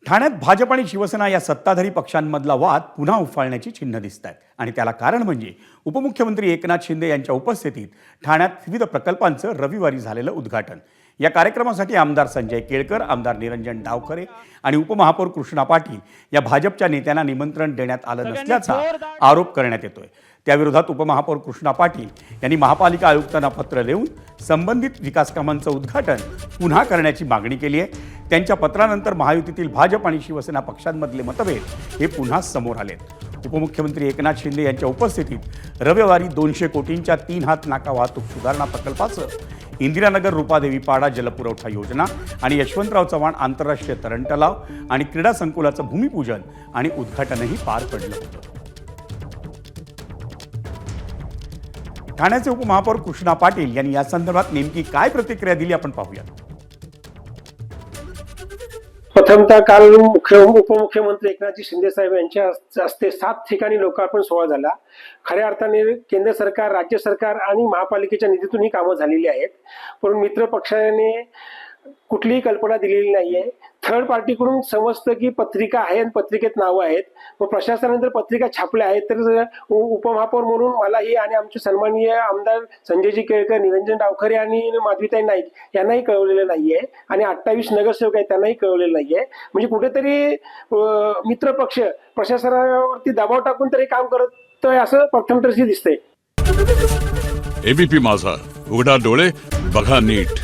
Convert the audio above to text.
ठाण्यात भाजप आणि शिवसेना या सत्ताधारी पक्षांमधला वाद पुन्हा उफाळण्याची चिन्ह दिसत आहेत आणि त्याला कारण म्हणजे उपमुख्यमंत्री एकनाथ शिंदे यांच्या उपस्थितीत ठाण्यात विविध प्रकल्पांचं रविवारी झालेलं उद्घाटन। या कार्यक्रमासाठी आमदार संजय केळकर, आमदार निरंजन डावखरे आणि उपमहापौर कृष्णा पाटील या भाजपच्या नेत्यांना निमंत्रण देण्यात आलं नसल्याचा आरोप करण्यात येतोय। त्याविरोधात उपमहापौर कृष्णा पाटील यांनी महापालिका आयुक्तांना पत्र लिहून संबंधित विकास कामांचं उद्घाटन पुन्हा करण्याची मागणी केली आहे। त्यांच्या पत्रानंतर महायुतीतील भाजप आणि शिवसेना पक्षांमधले मतभेद हे पुन्हा समोर आलेत। उपमुख्यमंत्री एकनाथ शिंदे यांच्या उपस्थितीत रविवारी 200 कोटींच्या 3 हात नाका वाहतूक सुधारणा प्रकल्पाचं, इंदिरानगर रूपादेवी पाडा जलपुरवठा योजना आणि यशवंतराव चव्हाण आंतरराष्ट्रीय तरण तलाव आणि क्रीडा संकुलाचं भूमिपूजन आणि उद्घाटनही पार पडलं होतं। ठाण्याचे उपमहापौर कृष्णा पाटील यांनी या संदर्भात नेमकी काय प्रतिक्रिया दिली आपण पाहूया। प्रथमतः काल उपमुख्यमंत्री एकनाथजी शिंदे साहेब यांच्या हस्ते 7 ठिकाणी लोकार्पण सोहळा झाला। खऱ्या अर्थाने केंद्र सरकार, राज्य सरकार आणि महापालिकेच्या निधीतून ही कामं झालेली आहेत, पण मित्र पक्षाने कुठलीही कल्पना दिलेली नाहीये। थर्ड पार्टीकडून समजतं की पत्रिका आहे आणि पत्रिकेत नावं आहेत, व प्रशासनाने जर पत्रिका छापल्या आहेत तर उपमहापौर म्हणून मलाही आणि आमचे सन्माननीय आमदार संजयजी केळकर, निरंजन डावखरे आणि माधवीताई नाईक यांनाही कळवलेलं नाहीये आणि 28 नगरसेवक आहेत त्यांनाही कळवलेलं नाहीये। म्हणजे कुठेतरी मित्र पक्ष प्रशासनावरती दबाव टाकून तरी काम करतोय असं प्रथमदर्शी दिसतंय। एबीपी माझा, उघडा डोळे बघा नीट।